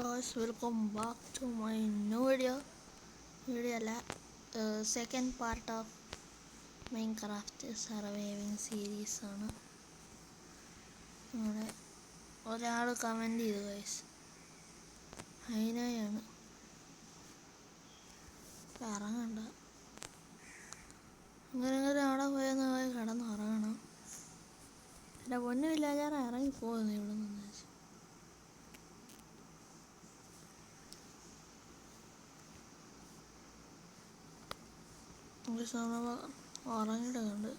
guys, welcome back to my new video. Second part of Minecraft surviving series ആണ്. ഇവിടെ ഒരാൾ comment ചെയ്തു guys. അതിനായാണ് ഇറങ്ങണ്ട, അങ്ങനെ അവിടെ പോയെന്ന് പോയി കിടന്നുറങ്ങണം. എൻ്റെ പൊന്നുമില്ല, ഞാൻ ഇറങ്ങിപ്പോകുന്നു ഇവിടെ നിന്ന്. ഉറങ്ങിയിട്ടുണ്ട്.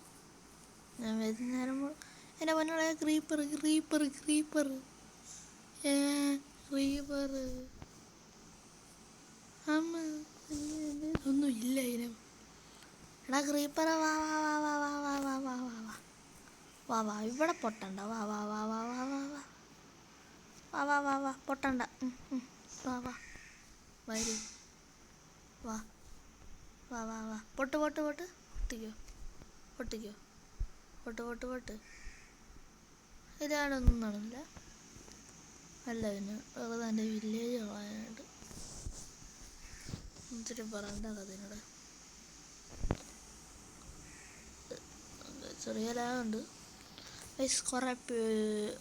ഞാൻ വരുന്നേരം എൻ്റെ പൊന്നുകളെ ക്രീപ്പർ അമ്മ ഒന്നും ഇല്ല ഇതിന്. എടാ ക്രീപ്പർ വാ വാ വാ വാ വാ വാ വാ വാ വാ വാ വാ വാ ഇവിടെ പൊട്ടണ്ട. വാ വാ വാ വാ വാ വാ വാ വാ വാ വാ വാ പൊട്ടണ്ട. വാ വാ വരൂ, വാ വാ വാ വാ പൊട്ട് പൊട്ട് പൊട്ട് പൊട്ടിക്കോ പൊട്ട്. ഇതാണൊന്നും നടന്നില്ല. അല്ല, പിന്നെ വെറുതെ എൻ്റെ വില്ലേജ് കളയാനായിട്ട് ഇച്ചിരി പറയേണ്ട കഥയോട് ചെറിയ ലാഗുണ്ട്. കുറേ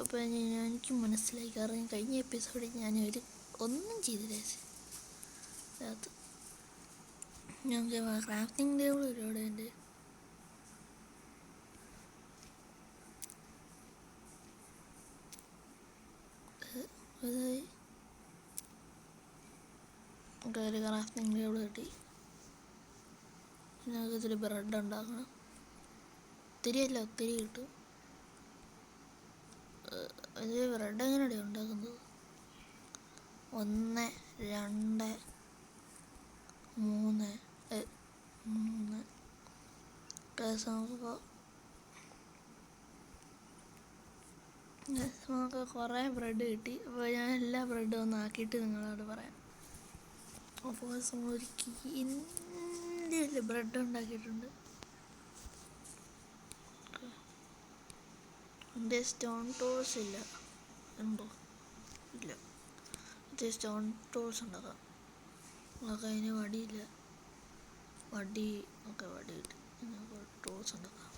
ഇപ്പം എനിക്ക് മനസ്സിലായി. കാരണം കഴിഞ്ഞ എപ്പിസോഡിൽ ഞാൻ ഒന്നും ചെയ്തില്ല. അതിനകത്ത് ഞങ്ങൾക്ക് ക്രാഫ്റ്റിംഗ് ടേബിൾ ഒരുപാട് ഉണ്ട്. ഒരു ക്രാഫ്റ്റിംഗ് ടേബിൾ കിട്ടി. ഞങ്ങൾക്ക് ഇത്തിരി ബ്രെഡ് ഉണ്ടാക്കണം. ഒത്തിരി കിട്ടും. ഇത് ബ്രെഡ് എങ്ങനെയാണ് ഉണ്ടാക്കുന്നത്? 1 2 3 നമുക്ക് കുറേ ബ്രെഡ് കിട്ടി. അപ്പോൾ ഞാൻ എല്ലാ ബ്രെഡും ഒന്ന് ആക്കിയിട്ട് നിങ്ങളോട് പറയാം. അപ്പോൾ ഒരു ഇന്ത്യയിൽ ബ്രെഡ് ഉണ്ടാക്കിയിട്ടുണ്ട്. എൻ്റെ സ്റ്റോൺ ടൂൾസ് ഇല്ല. ഉണ്ടോ? ഇല്ല. ഇത് സ്റ്റോൺ ടൂൾസ് ഉണ്ടാക്കാം. നമുക്ക് അതിന് വടിയില്ല. വടി കിട്ടി. നമുക്ക് ടൂൾസ് ഉണ്ടാക്കാം.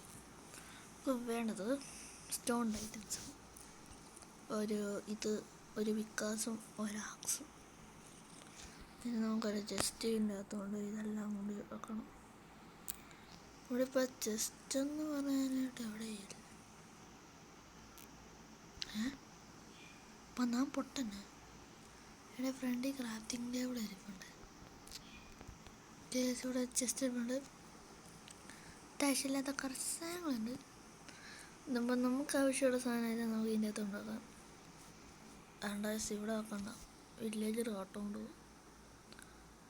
നമുക്ക് വേണ്ടത് സ്റ്റോൺ ഐറ്റംസ്. ഒരു വിക്കാസും ഒരാക്സും. പിന്നെ നമുക്കൊരു ചെസ്റ്റിൻ്റെ അകത്തുകൊണ്ട് ഇതെല്ലാം കൂടി വെക്കണം. ഇവിടെ ഇപ്പോൾ ചെസ്റ്റ് എന്ന് പറയാനായിട്ട് എവിടെയില്ല. അപ്പം ഞാൻ പൊട്ടന്നെ. എൻ്റെ ഫ്രണ്ടിൽ ക്രാഫ്റ്റിംഗ് ടേബിൾ ഇരിപ്പുണ്ട്. ഇവിടെ ചെസ്റ്റ് ഇരിപ്പുണ്ട്. ആവശ്യമില്ലാത്ത കുറച്ച് സാധനങ്ങളുണ്ട്. ഇതുമ്പോൾ നമുക്ക് ആവശ്യമുള്ള സാധനമായിട്ട് നമുക്ക് ഇതിൻ്റെ അകത്ത് ഉണ്ടാക്കാം. ഇവിടെ വെക്കണ്ട, വില്ലേജർ കാട്ടുകൊണ്ട് പോകും.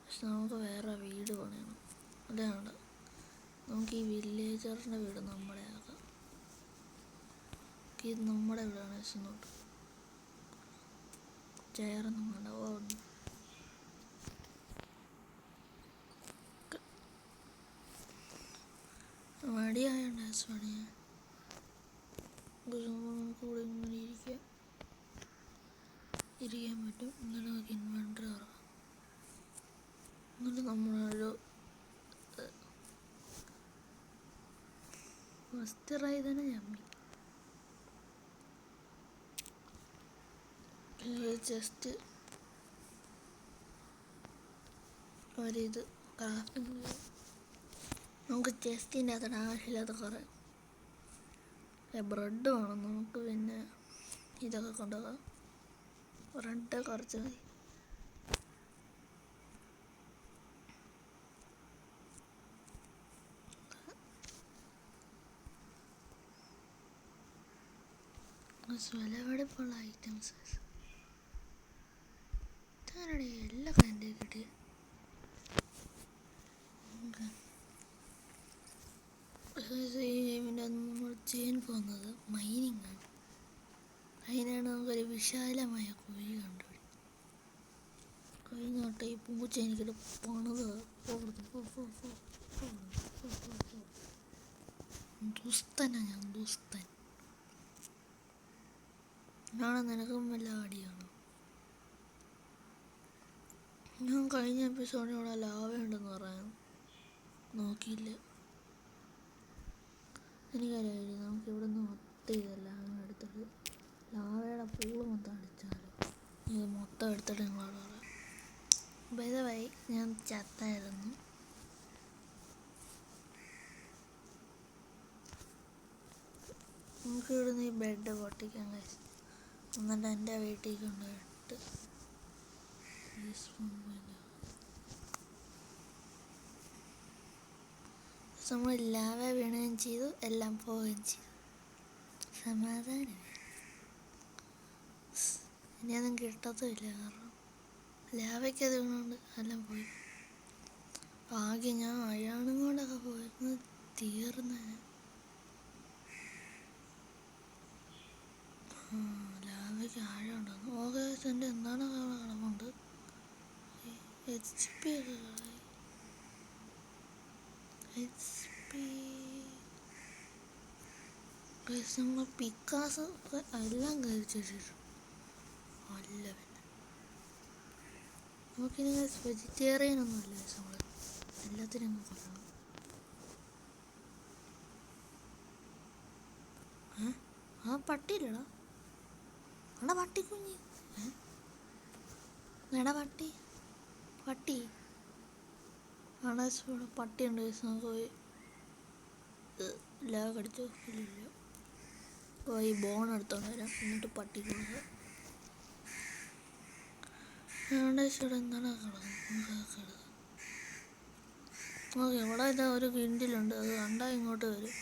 പക്ഷെ നമുക്ക് വേറെ വീട് പണിയണം. അതാണ് നമുക്ക് ഈ വില്ലേജറിൻ്റെ വീട് നമ്മളെ ആക്കാം. ഇത് നമ്മുടെ വീടാണ്. വെച്ചോട്ട് ചെയറൊന്നും വേണ്ട. മടിയായോണ്ട് നമുക്ക് കൂടെ ഇങ്ങനെ ഇരിക്കാൻ പറ്റും. ഇങ്ങനെ നമുക്ക് ഇൻവെൻറ്ററി ഇറങ്ങാം. എന്നിട്ട് നമ്മളൊരു ഫസ്റ്ററായി തന്നെ ജസ്റ്റ് ഒരിത് ക്രാഫ്റ്റിംഗ്. നമുക്ക് ചെസ്റ്റിൻ്റെ അകത്ത് ആവശ്യമില്ലാത്ത കുറേ ബ്രെഡ് വേണം നമുക്ക്. പിന്നെ ഇതൊക്കെ കൊണ്ടുപോകാം. ബ്രെഡ് കുറച്ച് മതി. വിലപിടിപ്പുള്ള ഐറ്റംസ് ഇതാണ്. എല്ലാ കണ്ടേ കിട്ടി. നമ്മൾ ചെയ്യാൻ പോകുന്നത് മൈനിങ് ആണ്. അതിനാണ് നമുക്കൊരു വിശാലമായ കുഴി കണ്ടുപിടിക്കും. കഴിഞ്ഞോട്ടെ ഈ പൂച്ച എനിക്കിട്ട് പണിത് ദുസ്തനാണ്. ദുസ്തൻ നാളെ നിനക്കും വല്ല അടിയാണോ? ഞാൻ കഴിഞ്ഞ എപ്പിസോഡിൽ ഇവിടെ ലാവ ഉണ്ടെന്ന് പറയാൻ നോക്കിയില്ല. എനിക്കറിയാം നമുക്ക് ഇവിടെ നിന്ന് മൊത്തം ഇതെല്ലാം എടുത്തിട്ട് ലാവയുടെ പൂള് മൊത്തം അടിച്ചാലോ. ഇത് മൊത്തം എടുത്തിട്ട് നിങ്ങളോട് പറയാം. ഭേദമായി ഞാൻ ചത്തായിരുന്നു. നമുക്ക് ഇവിടുന്ന് ഈ ബെഡ് പൊട്ടിക്കാൻ കഴിച്ചു. എന്നിട്ട് എൻ്റെ വീട്ടിൽ കൊണ്ടുപോയിട്ട് നമ്മൾ ലാവ വീണുകയും ചെയ്തു, എല്ലാം പോവുകയും ചെയ്തു. സമാധാനം ഇനിയൊന്നും കിട്ടത്തുമില്ല, കാരണം ലാവയ്ക്ക് അത് വീണുകൊണ്ട് എല്ലാം പോയി. ആകെ ഞാൻ അയാളും കൊണ്ടൊക്കെ പോയിരുന്നു തീർന്ന. ലാവയ്ക്ക് ആഴമുണ്ടെന്ന് ഓഗസ്റ്റ് എന്താണ് കിടപ്പുണ്ട്. HP ഒക്കെ നമ്മൾ പിക്കാസ് എല്ലാം കഴിച്ചിട്ടുണ്ട്. അല്ല പിന്നെ നമുക്കിനി വെജിറ്റേറിയൻ ഒന്നുമില്ല, നമ്മൾ എല്ലാത്തിനും കൊല്ലണം. ആ പട്ടിയില്ലടാ, അവിടെ പട്ടിക്കുഞ്ഞ്. എടാ പട്ടി അവിടെ പട്ടിയുണ്ട്. നമുക്ക് പോയി ലാ കടിച്ചോ ഇല്ല, പോയി ബോൺ എടുത്തോണ്ട് വരാം, എന്നിട്ട് പട്ടി കൊടുക്കാം. ഇവിടെ എന്താണ് കിടക്കുന്നത്? ഓക്കെ, ഇവിടെ ഇതാ ഒരു കിണ്ടിലുണ്ട്, അത് കണ്ടാൽ ഇങ്ങോട്ട് വരും.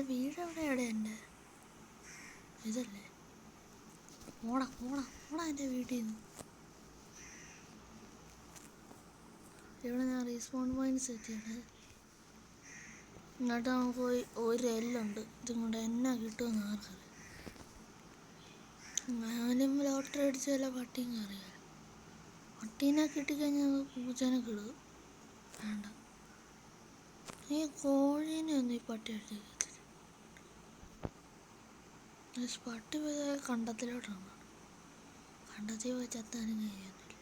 വീട് എവിടെ എൻ്റെ ഇതല്ലേ? ഓടാ എൻ്റെ വീട്ടിൽ നിന്ന്. ഇവിടെ ഞാൻ റീസ്പോൺ പോയിന്റ് സെറ്റ് ചെയ്യണത്. ഇങ്ങോട്ട് നമുക്ക് പോയി ഒരു എല്ലുണ്ട്, ഇതും കൊണ്ട് എന്നാ കിട്ടുമെന്ന് ആർക്കറിയാം. ഞാനും ലോട്ടറി അടിച്ച വല്ല പട്ടിയും അറിയാം. പട്ടീനെ കിട്ടിക്കഴിഞ്ഞാൽ പൂച്ചനെ കിടും. വേണ്ട, ഈ കോഴീനെ ഒന്നും ഈ പട്ടി അടിച്ചില്ല. പട്ടി പോയ കണ്ടത്തിലോട്ടാണ്. കണ്ടത്തിൽ പോയി ചത്താനും കഴിയുന്നില്ല.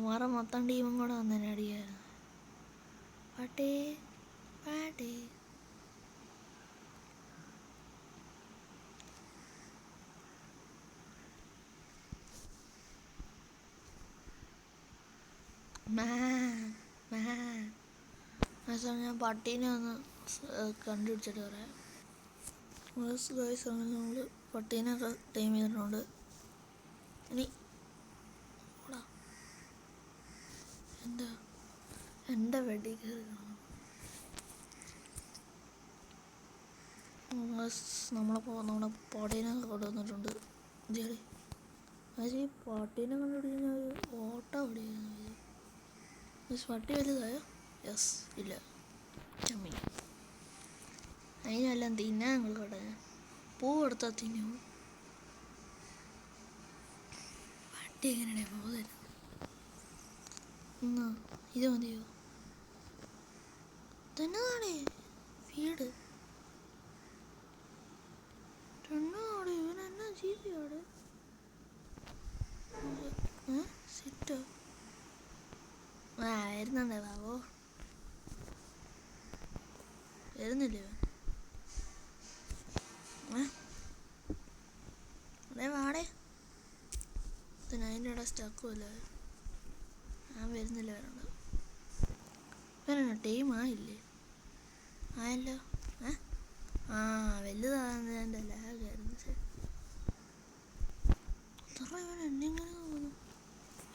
വേറെ മൊത്തം ടീമും കൂടെ വന്നതിനെ അടിയായിരുന്നു. പട്ടി ഞാൻ പട്ടീനെ ഒന്ന് കണ്ടുപിടിച്ചിട്ട് പറയാം. അങ്ങനെ നമ്മൾ പട്ടീനൊക്കെ ടൈം ചെയ്തിട്ടുണ്ട്. ഇനി എന്താ എൻ്റെ വെടി കയറി നമ്മുടെ പട്ടീനൊക്കെ കൊണ്ടുവന്നിട്ടുണ്ട്. ജെറി പക്ഷേ ഈ പട്ടീനെ കണ്ടുപിടിക്കുന്ന ഒരു ഓട്ടം ഓടിയായിരുന്നു. പട്ടി വലുതായോ? യെസ്, ഇല്ല, ചമ്മി. അതിനെല്ലാം തിന്നാൻ ഞങ്ങൾ കട പൂ കൊടുത്താൽ തിന്നു. പട്ടി എങ്ങനെയാണ് പൂ തരുന്നത്? എന്നാ ഇത് മതിയോ? തന്നെയാണേ വീട് തന്നെയാണ്. ഇവൻ എന്നാ ജീവിയാണ്? സിറ്റോ വരുന്നുണ്ടേ ബാബോ, വരുന്നില്ലേ അതെ വാടേ? അതിൻ്റെ ഇടയിൽ സ്റ്റക്കുമല്ലേ, ഞാൻ വരുന്നില്ല. വരണ്ട, ടൈം ആയില്ലേ? ആയല്ലോ. വലുതാകുന്നതിൻ്റെ ലാഗായിരുന്നു. ശരി, അത്ര ഇവൻ എന്നെങ്ങനെ തോന്നുന്നു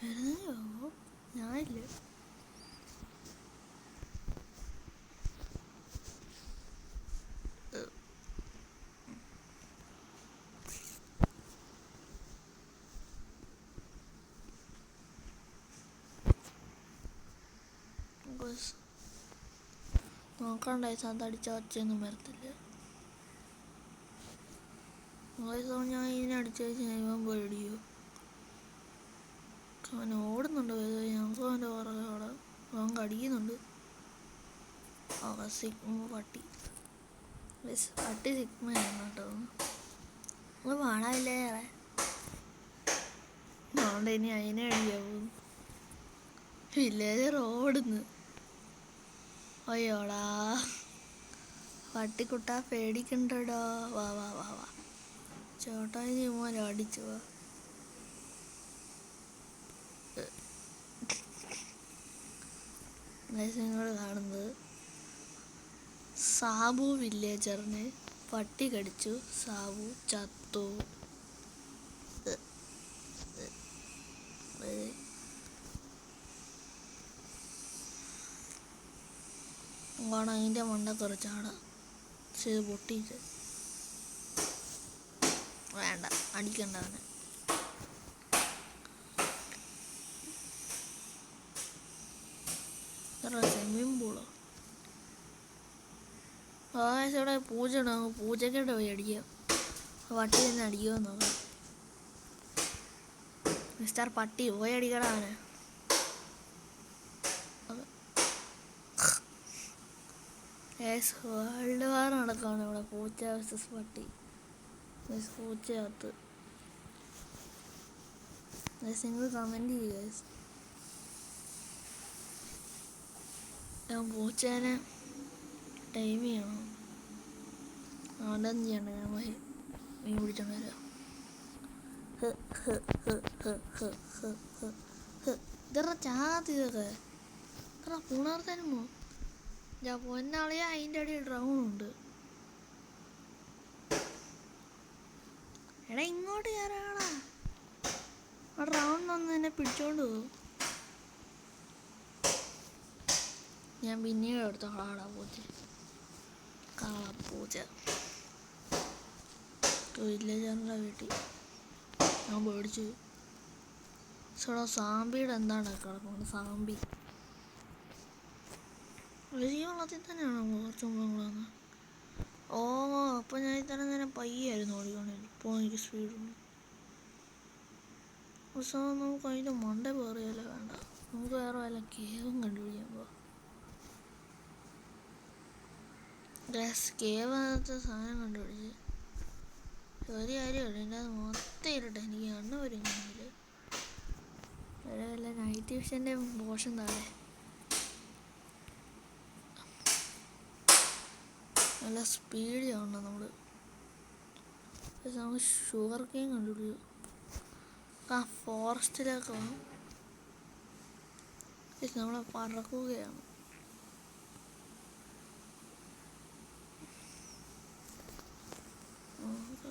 വരുന്നോ? ഞാനില്ലേ. നോക്കണ്ടായി അതടിച്ച ഒച്ചയൊന്നും വരത്തില്ല. ഞാൻ ഇതിനെ അടിച്ചു കഴിഞ്ഞാൽ ഇവൻ പേടിയോ? അവൻ ഓടുന്നുണ്ട്. ഞങ്ങൾക്ക് അവൻ്റെ പുറകെ ഓടാം. അവൻ കടിക്കുന്നുണ്ട്. പട്ടി പട്ടി സിഗ്മയാണ് കേട്ടോ. അത് പാടായില്ലേ ഏറെ. അതുകൊണ്ട് ഇനി അതിനെ അടിക്കാവും. വില്ലേജർ ഓടുന്നു. അയ്യോടാ പട്ടിക്കുട്ട പേടിക്കണ്ടടാ. വാ വാ വാ വാ ചേട്ടായി മോൻ അടിച്ചു. വാ നിങ്ങൾ കാണുന്നത് സാബു വില്ലേജറിനെ പട്ടി കടിച്ചു. സാബു ചത്തു. ഓണം അതിൻ്റെ മണ്ട കുറച്ചാണ് ചെയ്ത് പൊട്ടിയിട്ട്. വേണ്ട അടിക്കണ്ട അവനെ. സ്വിമ്മിങ് പൂളോ ഇവിടെ പൂജ ഉണ്ടാകും. പൂജയ്ക്കിട്ട് പോയി അടിക്കാം. പട്ടി തന്നെ അടിക്കുമോ നോക്കാം. മിസ്റ്റർ പട്ടി പോയി അടിക്കടാ അവനെ. വേൾഡ് വാർ നടക്കുകയാണ് ഇവിടെ. പൂച്ച വേഴ്സസ് പട്ടി. പൂച്ചകത്ത് നിങ്ങൾ കമൻറ്റ് ചെയ്യുക. ഞാൻ പൂച്ചേനെ ടൈം ചെയ്യണം. അതൊന്നും ചെയ്യണ്ട. ഞാൻ പോയി മീൻ പിടിച്ചോണ്ട് വരാം. ഇതറ ചാകത്ത് ഇതൊക്കെ ഇത്ര പുണർത്തനുമോ. ഞാൻ പൊന്നാളിയാ അതിൻ്റെ അടിയിൽ ഡ്രൗണുണ്ട്. എടാ ഇങ്ങോട്ട് കയറാടാ. ആ ഡ്രൗണിനൊന്ന് എന്നെ പിടിച്ചോണ്ട് പോകും. ഞാൻ പിന്നീട് എടുത്തോളാടാ പൂച്ച. കാളപ്പൂച്ച വില്ലേജറിൻ്റെ വീട്ടിൽ ഞാൻ പേടിച്ചു. ചേട്ടാ സാമ്പിയുടെ എന്താണ് കിടക്കുന്നത്. സാമ്പി വലിയ വെള്ളത്തിൽ തന്നെയാണോ കുറച്ച് മുമ്പ് വന്നത്. ഓ അപ്പം ഞാൻ ഇത്ര നേരം പയ്യായിരുന്നു ഓടിക്കൊണ്ടിരുന്നു. ഇപ്പോൾ എനിക്ക് സ്പീഡുണ്ട്. പക്ഷേ നമുക്ക് അതിൻ്റെ മണ്ട പേറിയല്ലേ വേണ്ട. നമുക്ക് വേറെ വല്ല കേവും കണ്ടുപിടിക്കുമ്പോൾ കേവ് അങ്ങനത്തെ സാധനം കണ്ടുപിടിച്ച് ഒരു കാര്യമല്ല. എൻ്റെ അത് മൊത്തം ഇരട്ടെ. എനിക്ക് കണ്ണ് വരുന്നില്ല. വല്ല നൈറ്റ് വിഷൻ്റെ പോഷൻ താഴെ നല്ല സ്പീഡ് കാണണം നമ്മൾ. പക്ഷെ നമുക്ക് ഷുഗർ കെയിൻ കണ്ടുപിടിക്കും. ഫോറസ്റ്റിലൊക്കെ നമ്മളെ പറക്കുകയാണ്.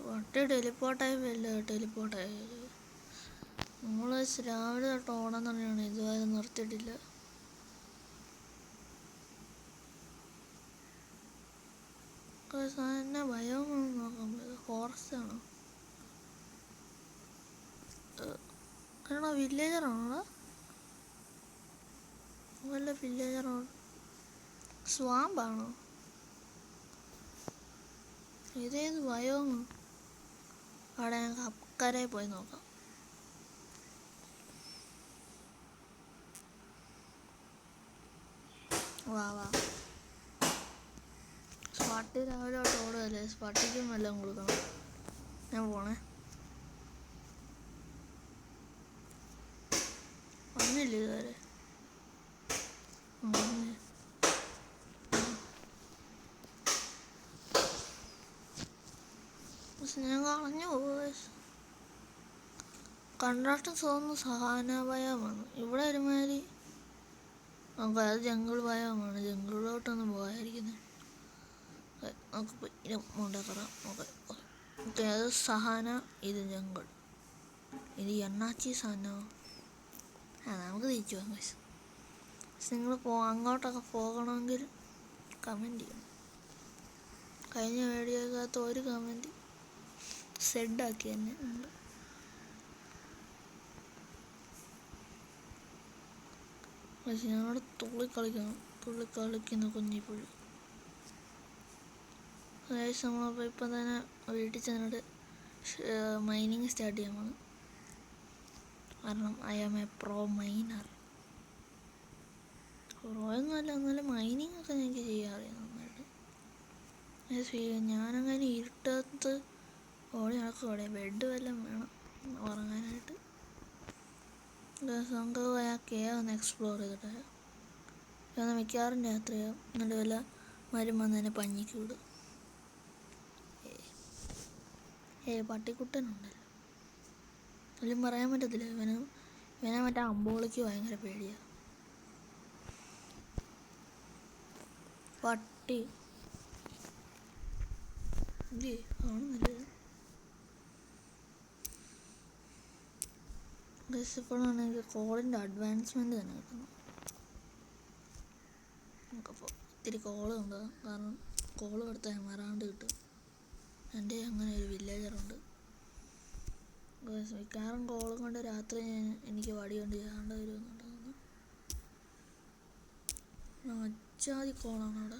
വട്ടി ടെലിപ്പോർട്ടായി വല്ല ടെലിപ്പോർട്ടായി. നമ്മൾ രാവിലെ തൊട്ട് ഓടാൻ തന്നെയാണ്. ഇതുവരെ നിർത്തിയിട്ടില്ല. എന്നെ ഭയം നോക്കാൻ പറ്റും. ഫോറസ്റ്റ് ആണോ വില്ലേജറാണോ. വല്ല വില്ലേജറാണോ. സ്വാമ്പാണോ. ഇതേത് ഭയവും. അവിടെ ഞങ്ങൾക്ക് അക്കരെ പോയി നോക്കാം. വാ വാ. സ്പാട്ടി രാവിലെ തൊട്ട് ഓടുകയല്ലേ. സ്പാട്ടിക്കും എല്ലാം കൊടുക്കണം. ഞാൻ പോണേ. വന്നില്ല ഇതുവരെ. ഞാൻ കളഞ്ഞു പോവുക. കണ്ടാട്ടം തോന്നുന്നു സഹാന ഭയമാണ്. ഇവിടെ ഒരുമാതിരി നമുക്ക് അത് ജംഗിൾ ഭയമാണ്. ജംഗിളിലോട്ടൊന്നും പോകാതിരിക്കുന്നത്. നമുക്ക് മുണ്ടക്കറാം. ഓക്കെ അത് സഹാന. ഇത് ജംഗിൾ. ഇത് എണ്ണാച്ചി സാധനോ. നമുക്ക് തിരിച്ചു പോകാം. നിങ്ങൾ അങ്ങോട്ടൊക്കെ പോകണമെങ്കിൽ കമൻറ്റ് ചെയ്യണം. കഴിഞ്ഞ വീഡിയോക്കകത്ത് ഒരു കമൻറ്റ് സെഡാക്കി തന്നെ നമ്മൾ. പക്ഷെ ഞങ്ങളുടെ തുള്ളിക്കളിക്കുന്ന കുഞ്ഞിപ്പുള്ളി. അതായത് നമ്മളപ്പോൾ ഇപ്പം തന്നെ വീട്ടിൽ ചെന്നിട്ട് മൈനിങ് സ്റ്റാർട്ട് ചെയ്യാൻ പോകണം. കാരണം I am a pro miner. Pro ഒന്നുമല്ല, എന്നാലും മൈനിങ് ഒക്കെ എനിക്ക് ചെയ്യാൻ അറിയാം നന്നായിട്ട്. ഞാനങ്ങനെ ഇരുട്ടത്ത് ഓടി നടക്കൂടെ, ബെഡ് വല്ലതും വേണം ഉറങ്ങാനായിട്ട്. നമുക്ക് പോയി ആ കേവ് ഒന്ന് എക്സ്പ്ലോർ ചെയ്തിട്ട് ഒന്ന് മിക്കവാറും രാത്രിയാവും. എന്നിട്ട് വല്ല മരം വന്ന് തന്നെ പഞ്ഞിക്ക് വിടും. പട്ടിക്കുട്ടനുണ്ടല്ലോ, ഒന്നും പറയാൻ പറ്റത്തില്ല. ഇവനെ മറ്റേ അമ്പോളിക്ക് ഭയങ്കര പേടിയാണ്. പട്ടി ഇല്ലേ കാണുന്നില്ല. ഇപ്പോഴാണ് എനിക്ക് കോളിൻ്റെ അഡ്വാൻസ്മെൻറ്റ് തന്നെ കിട്ടുന്നത്. നമുക്കപ്പോൾ ഇത്തിരി കോള് ഉണ്ട്, കാരണം കോള് കൊടുത്താൽ എമറാൾഡ് കിട്ടും. എൻ്റെ അങ്ങനെ ഒരു വില്ലേജറുണ്ട്. മിക്കവാറും കോളും കൊണ്ട് രാത്രി എനിക്ക് വടി കൊണ്ട് ചെയ്യാണ്ട് വരുമെന്നുണ്ട്. അച്ചാതി കോളാണ് അവിടെ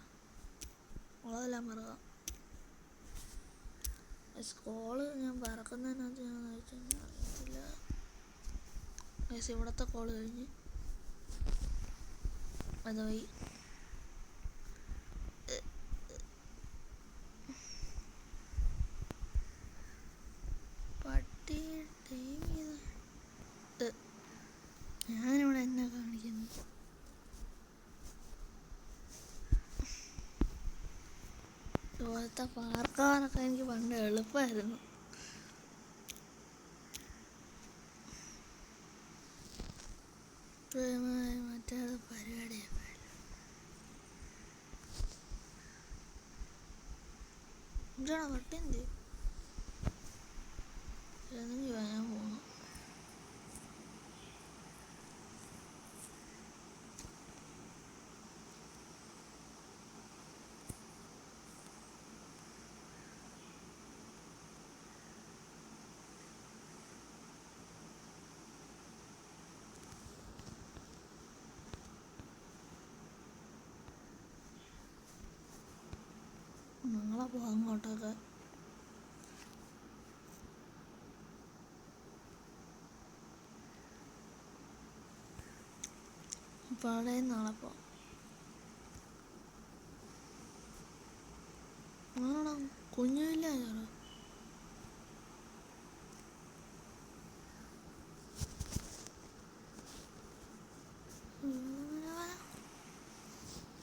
ഉള്ളതെല്ലാം പറകാം. കോള് ഞാൻ പറക്കുന്നതിനകത്ത് ഞാൻ വെച്ചാൽ അറിയത്തില്ല. ഇവിടുത്തെ കോള് കഴിഞ്ഞ് അതുവഴി പട്ടി ഞാനിവിടെ എന്നെ കാണിക്കുന്നു. ഇതുപോലത്തെ പാർക്കാനൊക്കെ എനിക്ക് പണ്ട് എളുപ്പമായിരുന്നു. മറ്റേ പരിപാടിയാണ്. എന്താണ് പട്ടി എന്ത് ഞാൻ പോകണം. ഞങ്ങളെ പോകാം അങ്ങോട്ടൊക്കെ. അപ്പോൾ അവിടെ നാളെ പോവാം. ആണോ കുഞ്ഞില്ല ചേട്ടാ.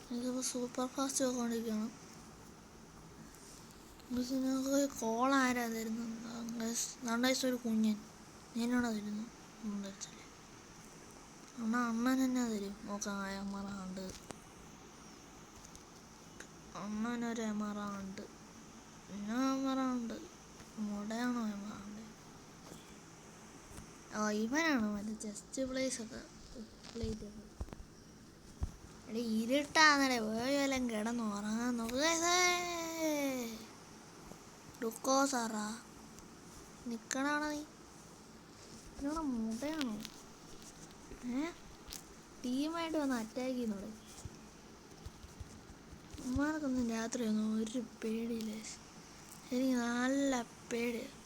എനിക്കിപ്പോൾ സൂപ്പർ ഫാസ്റ്റ് പോയിക്കൊണ്ടിരിക്കണം. ഞങ്ങൾക്ക് കോൾ ആരാ തരുന്നത്? 2 വയസ്സൊരു കുഞ്ഞൻ ഞാനാണോ തരുന്നു? തരത്തില്ലേ അണ്ണൻ എന്നാ തരും നോക്കാം. എമറാണ്ട് അണ്ണനൊരു എമറാണ്ട്, പിന്നെ എമറാണ്ട് മുടയാണോ എമറാണ്ട്? ഇവനാണോ മറ്റേ ചെസ്റ്റ് പ്ലേസൊക്കെ പ്ലേറ്റൊക്കെ? എടേ ഇരുട്ടാന്നടേ, പോയി വല്ലതും കിടന്ന് ഉറങ്ങാൻ നോക്കുക. ലുക്കോസാറാ നിക്കണാണോ നീ? ഇവിടെ മുടയാണോ? ടീമായിട്ട് വന്ന് അറ്റാക്ക് ചെയ്യുന്നോടെ. അമ്മമാർക്കൊന്നും രാത്രിയൊന്നും ഒരു പേടിയില്ല. എനിക്ക് നല്ല പേടിയാണ്.